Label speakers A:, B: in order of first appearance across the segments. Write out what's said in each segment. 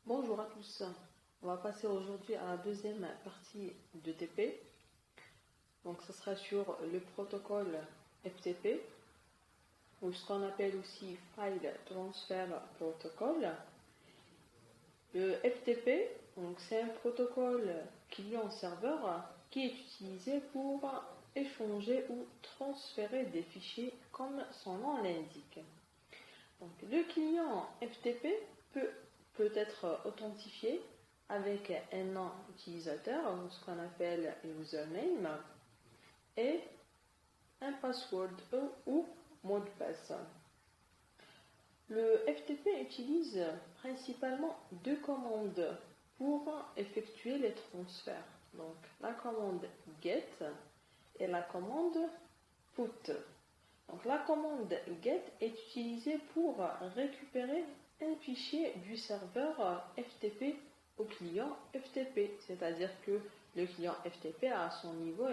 A: Bonjour à tous, on va passer aujourd'hui à la deuxième partie de TP. Donc ce sera sur le protocole FTP, ou ce qu'on appelle aussi File Transfer Protocol. Le FTP, c'est un protocole client-serveur qui est utilisé pour échanger ou transférer des fichiers comme son nom l'indique. Donc, le client FTP peut être authentifié avec un nom utilisateur, ce qu'on appelle username, et un password ou mot de passe. Le FTP utilise principalement deux commandes pour effectuer les transferts. Donc la commande GET et la commande PUT. Donc la commande GET est utilisée pour récupérer un fichier du serveur FTP au client FTP, c'est-à-dire que le client FTP à son niveau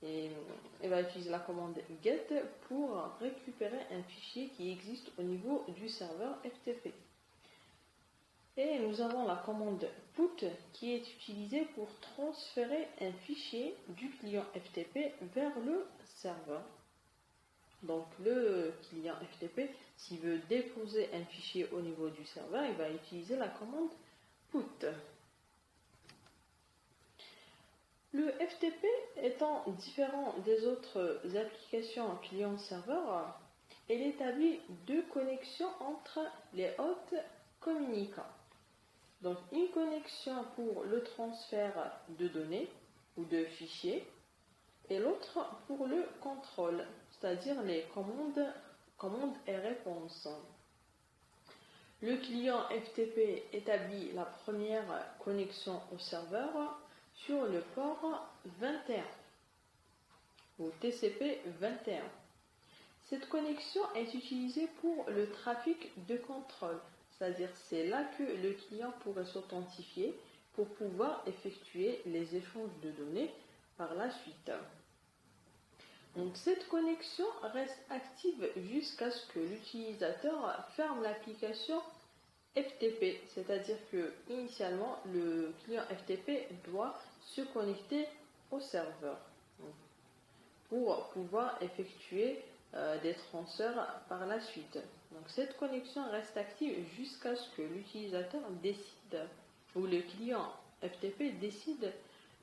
A: va utiliser la commande GET pour récupérer un fichier qui existe au niveau du serveur FTP. Et nous avons la commande PUT qui est utilisée pour transférer un fichier du client FTP vers le serveur. Donc le client FTP, s'il veut déposer un fichier au niveau du serveur, il va utiliser la commande PUT. Le FTP étant différent des autres applications client-serveur, il établit deux connexions entre les hôtes communicants. Donc une connexion pour le transfert de données ou de fichiers et l'autre pour le contrôle, c'est-à-dire les commandes et réponses. Le client FTP établit la première connexion au serveur sur le port 21 ou TCP 21. Cette connexion est utilisée pour le trafic de contrôle, c'est-à-dire c'est là que le client pourrait s'authentifier pour pouvoir effectuer les échanges de données par la suite. Donc cette connexion reste active jusqu'à ce que l'utilisateur ferme l'application FTP, c'est-à-dire que initialement le client FTP doit se connecter au serveur pour pouvoir effectuer des transferts par la suite. Donc cette connexion reste active jusqu'à ce que l'utilisateur décide ou le client FTP décide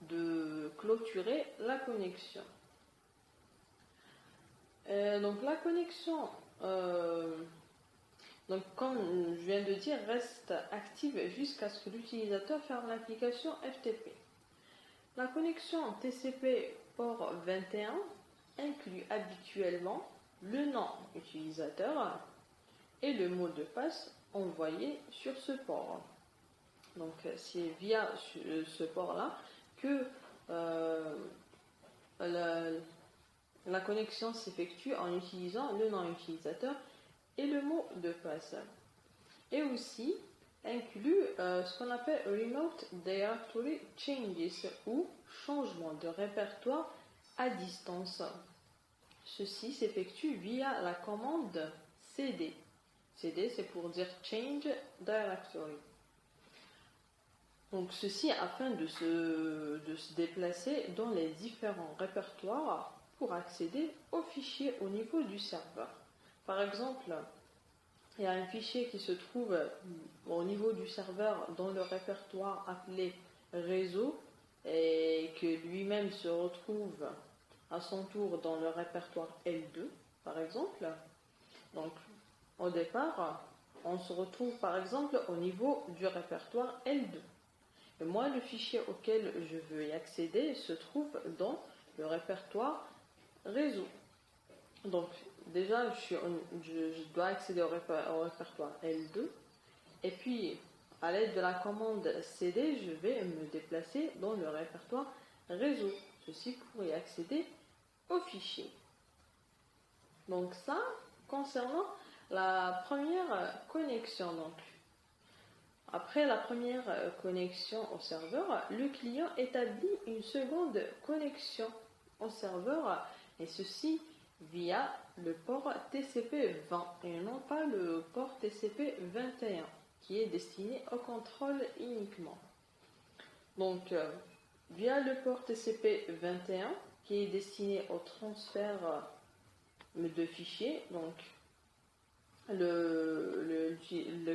A: de clôturer la connexion. Donc la connexion, comme je viens de dire, reste active jusqu'à ce que l'utilisateur ferme l'application FTP. La connexion TCP port 21 inclut habituellement le nom utilisateur et le mot de passe envoyé sur ce port. Donc c'est via ce port-là que la connexion s'effectue en utilisant le nom utilisateur et le mot de passe. Et aussi inclut ce qu'on appelle Remote Directory Changes ou changement de répertoire à distance. Ceci s'effectue via la commande CD. CD c'est pour dire Change Directory. Donc ceci afin de se déplacer dans les différents répertoires pour accéder aux fichiers au niveau du serveur. Par exemple, il y a un fichier qui se trouve au niveau du serveur dans le répertoire appelé réseau et que lui-même se retrouve à son tour dans le répertoire L2 par exemple. Donc au départ, on se retrouve par exemple au niveau du répertoire L2. Et moi, le fichier auquel je veux y accéder se trouve dans le répertoire réseau. Donc déjà je dois accéder au répertoire L2 et puis à l'aide de la commande CD je vais me déplacer dans le répertoire réseau, ceci pour y accéder au fichier. Donc ça concernant la première connexion. Donc après la première connexion au serveur, le client établit une seconde connexion au serveur et ceci via le port TCP 20 et non pas le port TCP 21 qui est destiné au contrôle uniquement. Donc, via le port TCP21 qui est destiné au transfert de fichiers, donc le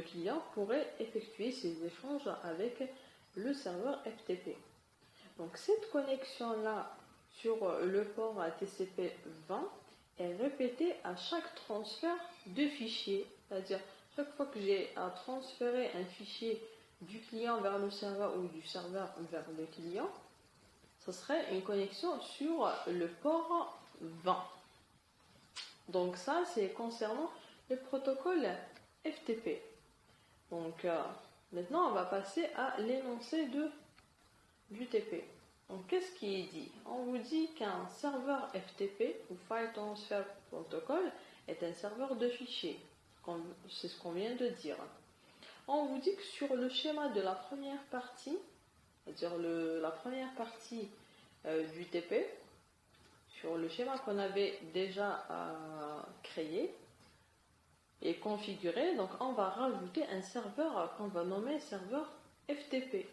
A: client pourrait effectuer ses échanges avec le serveur FTP. Donc cette connexion-là sur le port TCP20 est répétée à chaque transfert de fichiers, c'est-à-dire chaque fois que j'ai à transférer un fichier du client vers le serveur ou du serveur vers le client, ce serait une connexion sur le port 20. Donc ça, c'est concernant le protocole FTP. Donc maintenant, on va passer à l'énoncé du TP. Donc qu'est-ce qui est dit? On vous dit qu'un serveur FTP, ou File Transfer Protocol, est un serveur de fichiers. C'est ce qu'on vient de dire. On vous dit que sur le schéma de la première partie, c'est-à-dire la première partie du TP, sur le schéma qu'on avait déjà créé et configuré, donc on va rajouter un serveur qu'on va nommer serveur FTP.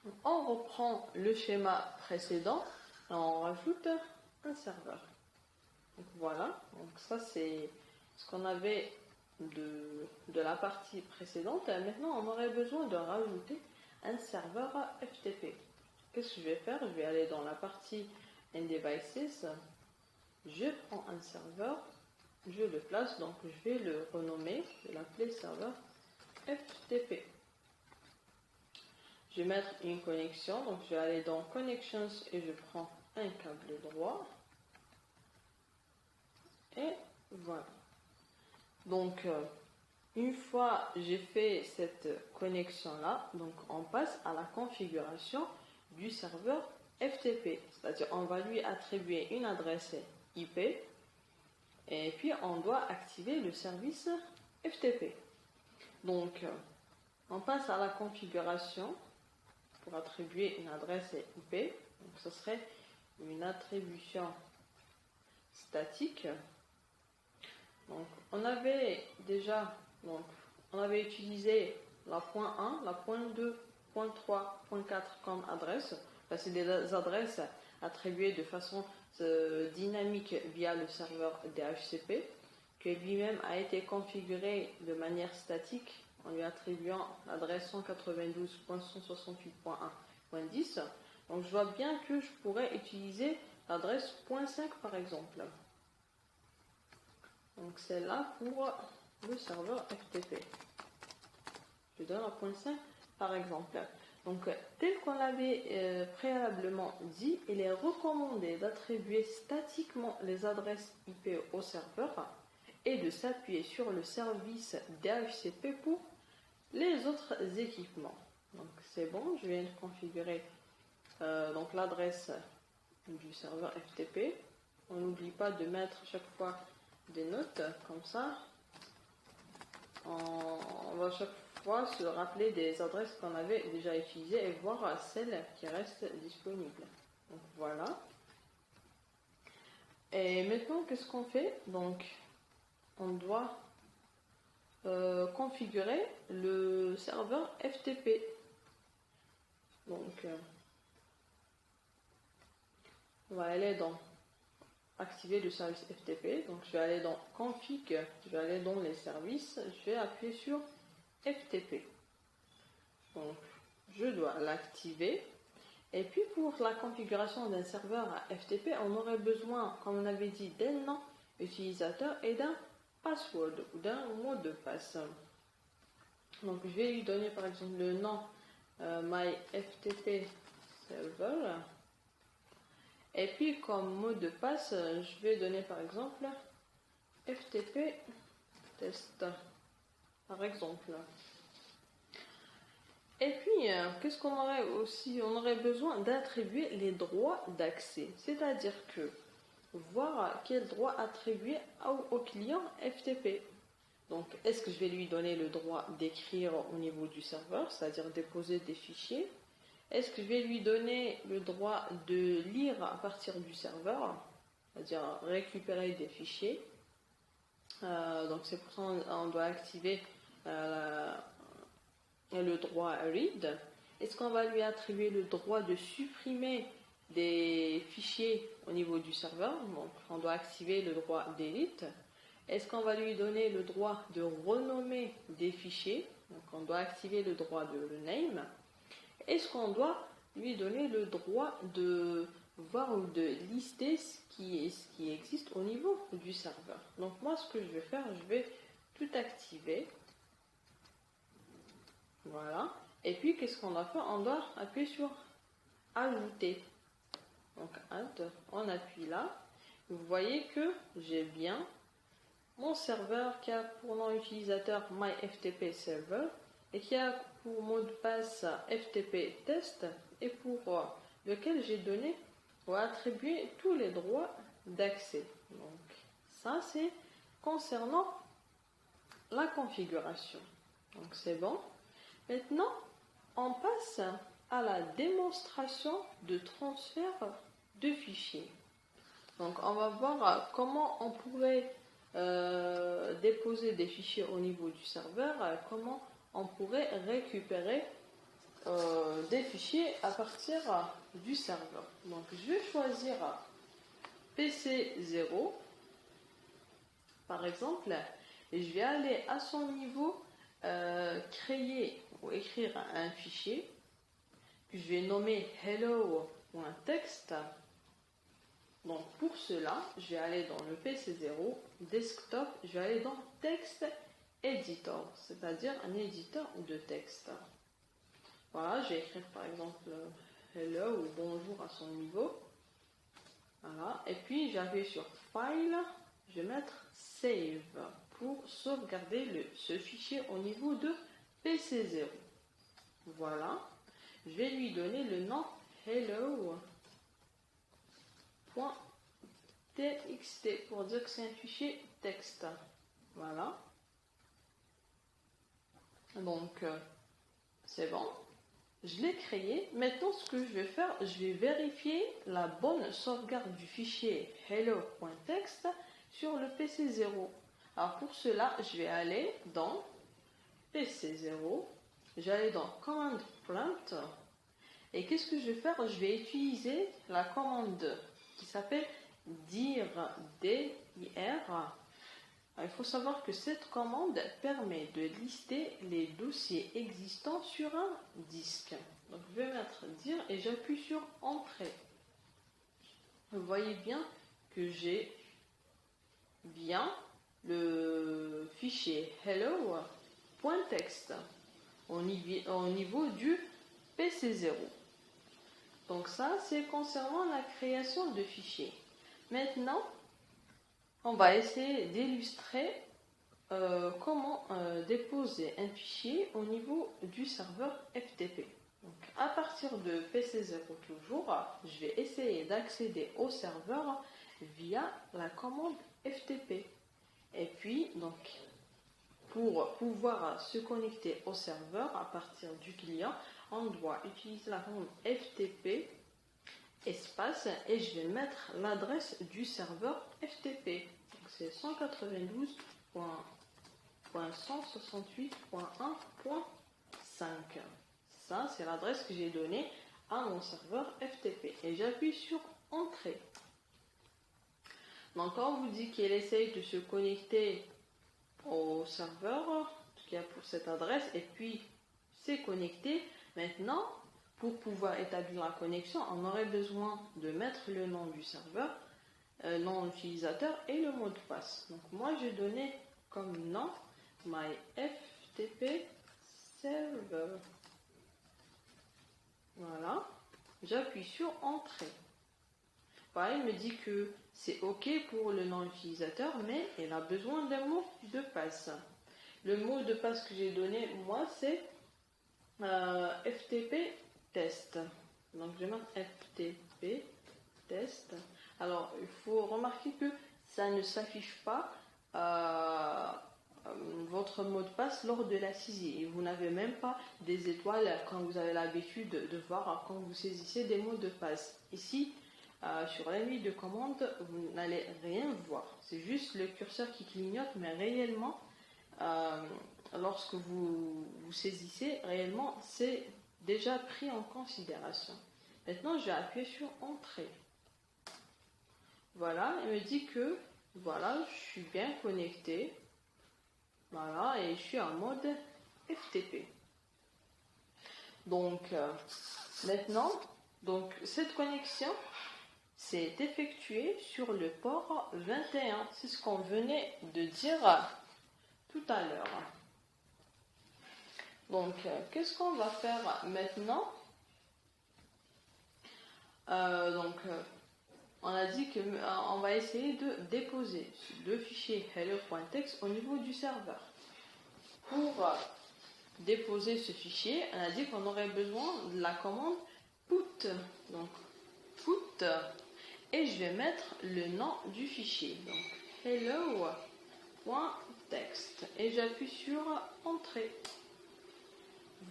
A: Donc, on reprend le schéma précédent et on rajoute un serveur. Donc voilà, donc ça c'est ce qu'on avait de la partie précédente. Et maintenant on aurait besoin de rajouter un serveur FTP. Qu'est-ce que je vais faire? Je vais aller dans la partie And Devices, je prends un serveur, je le place, donc je vais le renommer, je vais l'appeler serveur FTP. Je vais mettre une connexion, donc je vais aller dans Connections et je prends un câble droit. Et voilà. Donc, une fois j'ai fait cette connexion-là, donc on passe à la configuration du serveur FTP. C'est-à-dire on va lui attribuer une adresse IP et puis on doit activer le service FTP. Donc, on passe à la configuration pour attribuer une adresse IP. Donc, ce serait une attribution statique. Donc, on avait utilisé la point 1, la point 2, point 3, point 4 comme adresse. C'est des adresses attribuées de façon dynamique via le serveur DHCP, qui lui-même a été configuré de manière statique en lui attribuant l'adresse 192.168.1.10. Donc je vois bien que je pourrais utiliser l'adresse .5 par exemple. Donc c'est là pour le serveur FTP. Je donne la .5 par exemple. Donc tel qu'on l'avait préalablement dit, il est recommandé d'attribuer statiquement les adresses IP au serveur et de s'appuyer sur le service DHCP pour les autres équipements. Donc c'est bon, je viens de configurer donc l'adresse du serveur FTP. On n'oublie pas de mettre chaque fois des notes comme ça. On va chaque fois se rappeler des adresses qu'on avait déjà utilisées et voir celles qui restent disponibles. Donc voilà. Et maintenant, qu'est-ce qu'on fait? Donc, on doit configurer le serveur FTP. Donc, on va aller dans activer le service FTP. Donc, je vais aller dans config, je vais aller dans les services, je vais appuyer sur FTP. Donc, je dois l'activer. Et puis, pour la configuration d'un serveur à FTP, on aurait besoin, comme on avait dit, d'un nom utilisateur et d'un password ou d'un mot de passe. Donc, je vais lui donner par exemple le nom myFTP server. Et puis, comme mot de passe, je vais donner par exemple FTP test, par exemple. Et puis, qu'est-ce qu'on aurait aussi? On aurait besoin d'attribuer les droits d'accès. C'est-à-dire que voir quel droit attribuer au client FTP. Donc, est-ce que je vais lui donner le droit d'écrire au niveau du serveur, c'est-à-dire déposer des fichiers? Est-ce que je vais lui donner le droit de lire à partir du serveur, c'est-à-dire récupérer des fichiers? Donc c'est pour ça qu'on doit activer le droit read? Est-ce qu'on va lui attribuer le droit de supprimer des fichiers au niveau du serveur? Donc, on doit activer le droit delete. Est-ce qu'on va lui donner le droit de renommer des fichiers? Donc, on doit activer le droit de le name. Est-ce qu'on doit lui donner le droit de voir ou de lister ce qui existe au niveau du serveur? Donc, moi, ce que je vais faire, je vais tout activer. Voilà. Et puis, qu'est-ce qu'on doit faire? On doit appuyer sur ajouter. Donc, add, on appuie là. Vous voyez que j'ai bien mon serveur qui a pour nom utilisateur myFTP server et qui a pour mot de passe FTP test et pour lequel j'ai donné ou attribué tous les droits d'accès. Donc, ça, c'est concernant la configuration. Donc, c'est bon. Maintenant, on passe à la démonstration de transfert de fichiers. Donc, on va voir comment on pourrait déposer des fichiers au niveau du serveur, comment on pourrait récupérer des fichiers à partir du serveur. Donc, je vais choisir PC0, par exemple, et je vais aller à son niveau, créer ou écrire un fichier que je vais nommer hello.txt. Donc pour cela, je vais aller dans le PC0, desktop, je vais aller dans texte editor, c'est-à-dire un éditeur de texte. Voilà, je vais écrire par exemple hello ou bonjour à son niveau. Voilà, et puis j'appuie sur file, je vais mettre save pour sauvegarder ce fichier au niveau de PC0. Voilà, je vais lui donner le nom hello.txt pour dire que c'est un fichier texte. Voilà. Donc, c'est bon. Je l'ai créé. Maintenant, ce que je vais faire, je vais vérifier la bonne sauvegarde du fichier hello.txt sur le PC0. Alors, pour cela, je vais aller dans PC0. Je vais aller dans Command Prompt. Et qu'est-ce que je vais faire? Je vais utiliser la commande qui s'appelle dir. Il faut savoir que cette commande permet de lister les dossiers existants sur un disque. Donc je vais mettre dir et j'appuie sur entrée. Vous voyez bien que j'ai bien le fichier hello.txt au niveau du PC0. Donc ça, c'est concernant la création de fichiers. Maintenant, on va essayer d'illustrer comment déposer un fichier au niveau du serveur FTP. Donc, à partir de PC0 toujours, je vais essayer d'accéder au serveur via la commande FTP. Et puis, donc, pour pouvoir se connecter au serveur à partir du client, on doit utiliser la commande FTP espace et je vais mettre l'adresse du serveur FTP. C'est 192.168.1.5. Ça, c'est l'adresse que j'ai donnée à mon serveur FTP. Et j'appuie sur Entrée. Donc, quand on vous dit qu'il essaye de se connecter au serveur, qui a pour cette adresse, et puis c'est connecté, maintenant, pour pouvoir établir la connexion, on aurait besoin de mettre le nom du serveur, nom utilisateur et le mot de passe. Donc moi j'ai donné comme nom myFTP server. Voilà, j'appuie sur entrée. Pareil, il me dit que c'est OK pour le nom utilisateur, mais il a besoin d'un mot de passe. Le mot de passe que j'ai donné, moi, c'est FTP test. Donc je vais mettre FTP test. Alors il faut remarquer que ça ne s'affiche pas votre mot de passe lors de la saisie. Et vous n'avez même pas des étoiles quand vous avez l'habitude de voir quand vous saisissez des mots de passe. Ici, sur la ligne de commande, vous n'allez rien voir. C'est juste le curseur qui clignote, mais réellement, lorsque vous saisissez réellement, c'est déjà pris en considération. Maintenant, je vais appuyer sur Entrée. Voilà, il me dit que voilà, je suis bien connecté. Voilà, et je suis en mode FTP. Donc, maintenant, cette connexion s'est effectuée sur le port 21. C'est ce qu'on venait de dire tout à l'heure. Donc, qu'est-ce qu'on va faire maintenant? On a dit qu'on va essayer de déposer le fichier hello.txt au niveau du serveur. Pour déposer ce fichier, on a dit qu'on aurait besoin de la commande put. Donc, put, et je vais mettre le nom du fichier. Donc, hello.txt. Et j'appuie sur Entrée.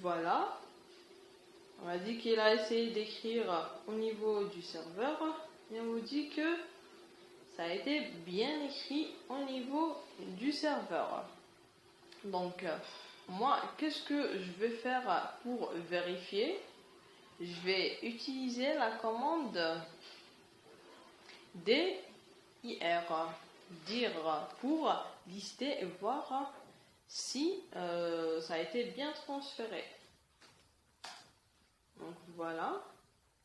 A: Voilà. On a dit qu'il a essayé d'écrire au niveau du serveur. Et on vous dit que ça a été bien écrit au niveau du serveur. Donc, moi, qu'est-ce que je vais faire pour vérifier? Je vais utiliser la commande dir, pour lister et voir si ça a été bien transféré. Donc voilà,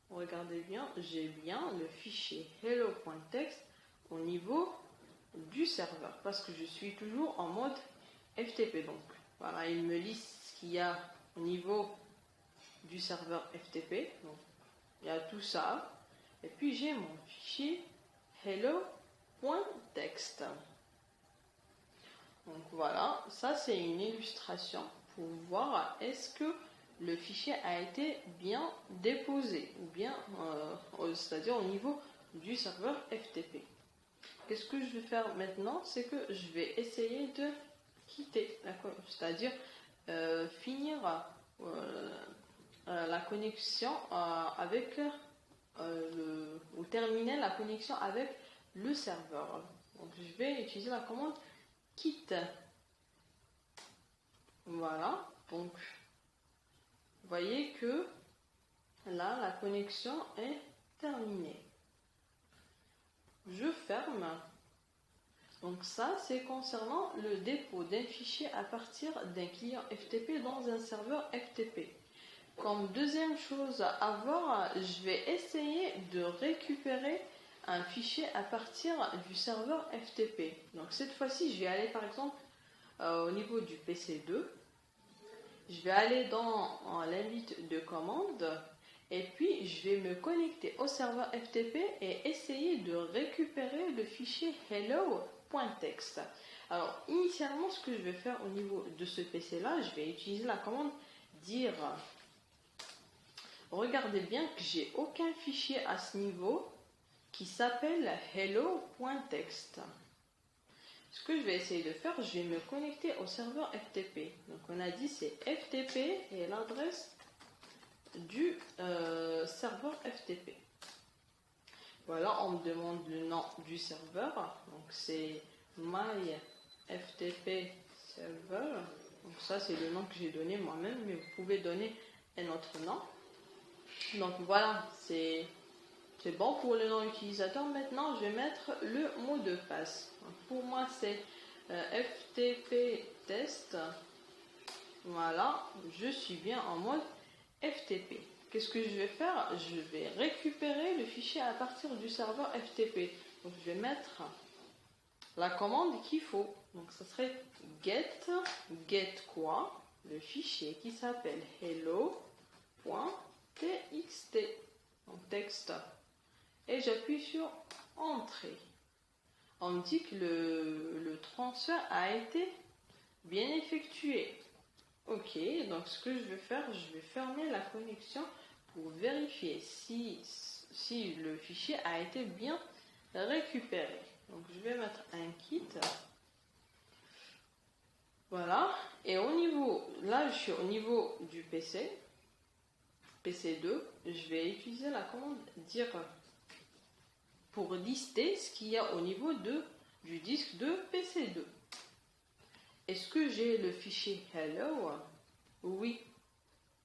A: regardez bien, j'ai bien le fichier hello.txt au niveau du serveur parce que je suis toujours en mode FTP. Donc voilà, il me liste ce qu'il y a au niveau du serveur FTP. Donc il y a tout ça. Et puis j'ai mon fichier hello.txt. Donc voilà, ça c'est une illustration pour voir est-ce que le fichier a été bien déposé, ou bien, c'est-à-dire au niveau du serveur FTP. Qu'est-ce que je vais faire maintenant? C'est que je vais essayer de quitter, c'est-à-dire finir la connexion avec ou terminer la connexion avec le serveur. Donc je vais utiliser la commande quitte. Voilà, donc vous voyez que là, la connexion est terminée. Je ferme. Donc ça, c'est concernant le dépôt d'un fichier à partir d'un client FTP dans un serveur FTP. Comme deuxième chose à voir, je vais essayer de récupérer un fichier à partir du serveur FTP. Donc cette fois-ci, je vais aller par exemple au niveau du PC2. Je vais aller dans l'invite de commande et puis je vais me connecter au serveur FTP et essayer de récupérer le fichier hello.txt. Alors initialement, ce que je vais faire au niveau de ce PC là, je vais utiliser la commande dir. Regardez bien que j'ai aucun fichier à ce niveau qui s'appelle hello.txt. Ce que je vais essayer de faire, je vais me connecter au serveur FTP. Donc on a dit c'est FTP et l'adresse du serveur FTP. Voilà, on me demande le nom du serveur. Donc c'est myFTP server. Donc ça c'est le nom que j'ai donné moi-même, mais vous pouvez donner un autre nom. Donc voilà, c'est bon pour le nom utilisateur. Maintenant, je vais mettre le mot de passe. Donc, pour moi, c'est FTP test. Voilà, je suis bien en mode FTP. Qu'est-ce que je vais faire? Je vais récupérer le fichier à partir du serveur FTP. Donc, je vais mettre la commande qu'il faut. Donc, ça serait get quoi? Le fichier qui s'appelle hello.txt. Donc, texte. Et j'appuie sur Entrée. On me dit que le transfert a été bien effectué. Ok, donc ce que je vais faire, je vais fermer la connexion pour vérifier si le fichier a été bien récupéré. Donc je vais mettre un quitte. Voilà, et au niveau, là je suis au niveau du PC2, je vais utiliser la commande dir pour lister ce qu'il y a au niveau du disque de PC2. est-ce que j'ai le fichier hello? Oui,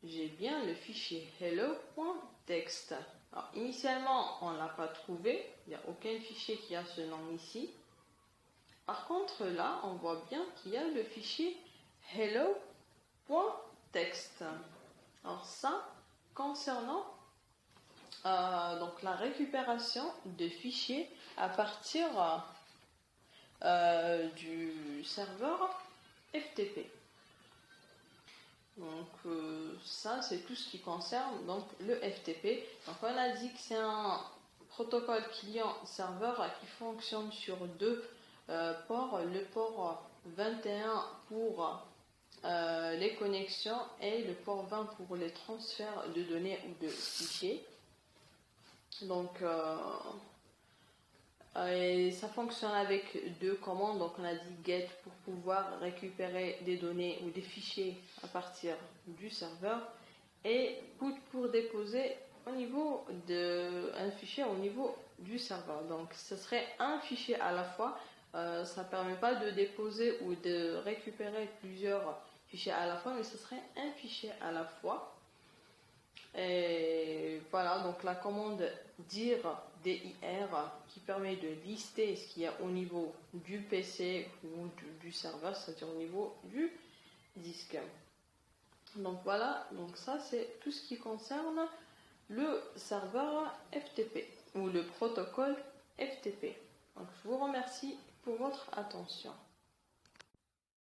A: j'ai bien le fichier hello.txt. Alors, initialement, on ne l'a pas trouvé, il n'y a aucun fichier qui a ce nom ici. Par contre, là, on voit bien qu'il y a le fichier hello.txt. Alors ça, concernant donc la récupération de fichiers à partir du serveur FTP. Donc ça, c'est tout ce qui concerne donc le FTP. Donc on a dit que c'est un protocole client-serveur qui fonctionne sur deux ports. Le port 21 pour les connexions et le port 20 pour les transferts de données ou de fichiers. Donc et ça fonctionne avec deux commandes. Donc on a dit get pour pouvoir récupérer des données ou des fichiers à partir du serveur et put pour déposer au niveau un fichier au niveau du serveur. Donc ce serait un fichier à la fois. Ça ne permet pas de déposer ou de récupérer plusieurs fichiers à la fois, mais ce serait un fichier à la fois. Et voilà, donc la commande dir qui permet de lister ce qu'il y a au niveau du PC ou du serveur, c'est-à-dire au niveau du disque. Donc voilà, donc ça c'est tout ce qui concerne le serveur FTP ou le protocole FTP. Donc je vous remercie pour votre attention.